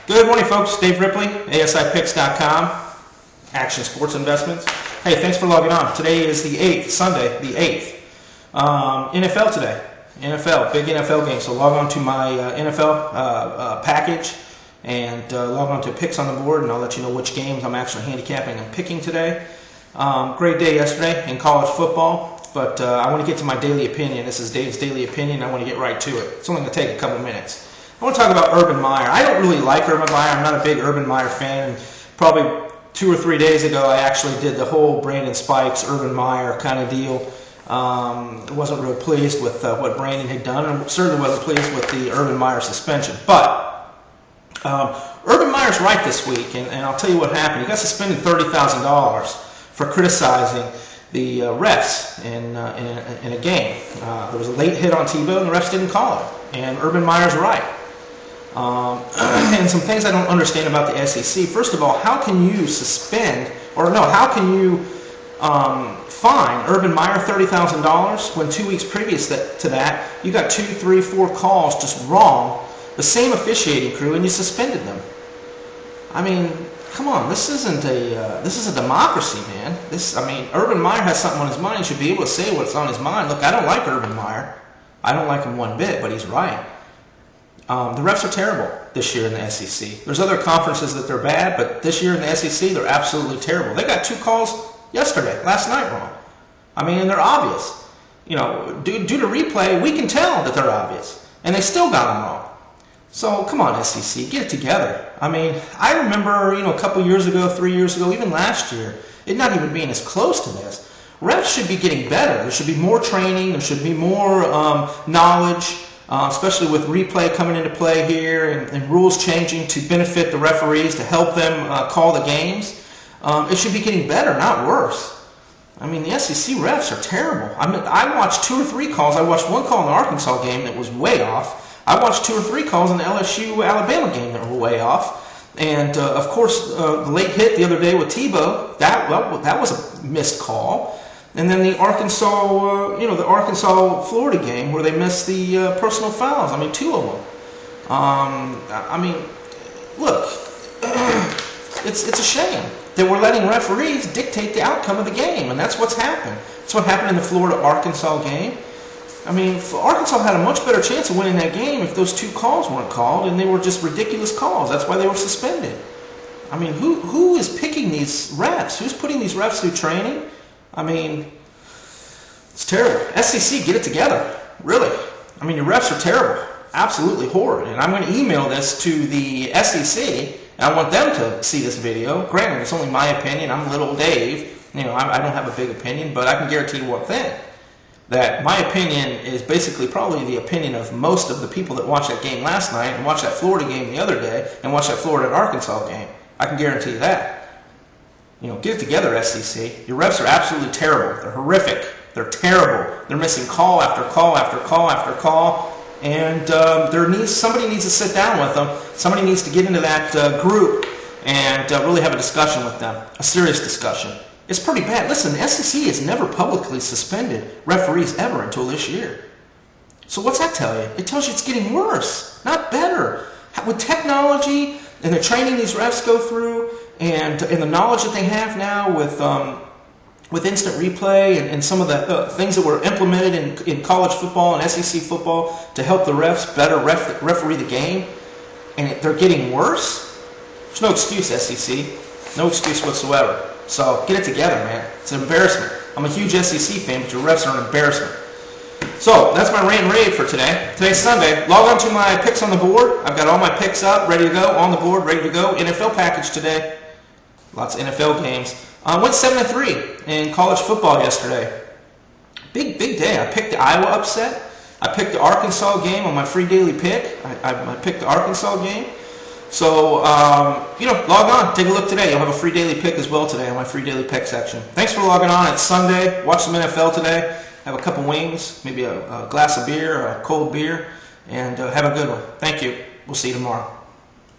Good morning, folks. Dave Ripley, ASIPicks.com, Action Sports Investments. Hey, thanks for logging on. Today is the 8th, Sunday, the 8th. NFL today. NFL, big NFL game. So log on to my NFL package and log on to Picks on the Board, and I'll let you know which games I'm actually handicapping and picking today. Great day yesterday in college football, but I want to get to my daily opinion. This is Dave's daily opinion. I want to get right to it. It's only going to take a couple minutes. I want to talk about Urban Meyer. I don't really like Urban Meyer. I'm not a big Urban Meyer fan. Probably 2 or 3 days ago, I actually did the whole Brandon Spikes, Urban Meyer kind of deal. I wasn't real pleased with what Brandon had done, and certainly wasn't pleased with the Urban Meyer suspension. But Urban Meyer's right this week, and I'll tell you what happened. He got suspended $30,000 for criticizing the refs in a game. There was a late hit on Tebow, and the refs didn't call it. And Urban Meyer's right. And some things I don't understand about the SEC. First of all, how can you how can you fine Urban Meyer $30,000 when 2 weeks previous to that you got 2, 3, 4 calls just wrong, the same officiating crew, and you suspended them? I mean, come on, this is a democracy, man. Urban Meyer has something on his mind. He should be able to say what's on his mind. Look, I don't like Urban Meyer. I don't like him one bit, but he's right. The refs are terrible this year in the SEC. There's other conferences that they're bad, but this year in the SEC, they're absolutely terrible. They got 2 calls last night wrong. And they're obvious. You know, due to replay, we can tell that they're obvious, and they still got them wrong. So come on, SEC, get it together. I remember, a couple years ago, 3 years ago, even last year, it not even being as close to this. Refs should be getting better. There should be more training. There should be more knowledge. Especially with replay coming into play here and rules changing to benefit the referees, to help them call the games. It should be getting better, not worse. The SEC refs are terrible. I watched 2 or 3 calls. I watched 1 call in the Arkansas game that was way off. I watched 2 or 3 calls in the LSU-Alabama game that were way off. And, of course, the late hit the other day with Tebow, that was a missed call. And then the Arkansas-Florida game where they missed the personal fouls. 2 of them. Look, it's a shame that we're letting referees dictate the outcome of the game, and that's what's happened. That's what happened in the Florida-Arkansas game. Arkansas had a much better chance of winning that game if those 2 calls weren't called, and they were just ridiculous calls. That's why they were suspended. Who is picking these refs? Who's putting these refs through training? It's terrible. SEC, get it together. Really. Your refs are terrible. Absolutely horrid. And I'm going to email this to the SEC, and I want them to see this video. Granted, it's only my opinion. I'm little Dave. I don't have a big opinion, but I can guarantee you one thing. That my opinion is basically probably the opinion of most of the people that watched that game last night and watched that Florida game the other day and watched that Florida and Arkansas game. I can guarantee you that. Get it together, SEC. Your refs are absolutely terrible. They're horrific. They're terrible. They're missing call after call after call after call. And somebody needs to sit down with them. Somebody needs to get into that group and really have a discussion with them, a serious discussion. It's pretty bad. Listen, the SEC has never publicly suspended referees ever until this year. So what's that tell you? It tells you it's getting worse, not better. With technology and the training these refs go through, and the knowledge that they have now with instant replay and some of the things that were implemented in college football and SEC football to help the refs better referee the game, and they're getting worse, there's no excuse, SEC. No excuse whatsoever. So get it together, man. It's an embarrassment. I'm a huge SEC fan, but your refs are an embarrassment. So that's my rant and rave for today. Today's Sunday. Log on to my picks on the board. I've got all my picks up, ready to go, on the board, ready to go. NFL package today. Lots of NFL games. Went 7-3 in college football yesterday. Big day. I picked the Iowa upset. I picked the Arkansas game on my free daily pick. I picked the Arkansas game. So, log on. Take a look today. You'll have a free daily pick as well today on my free daily pick section. Thanks for logging on. It's Sunday. Watch some NFL today. Have a couple wings, maybe a glass of beer, or a cold beer, and have a good one. Thank you. We'll see you tomorrow.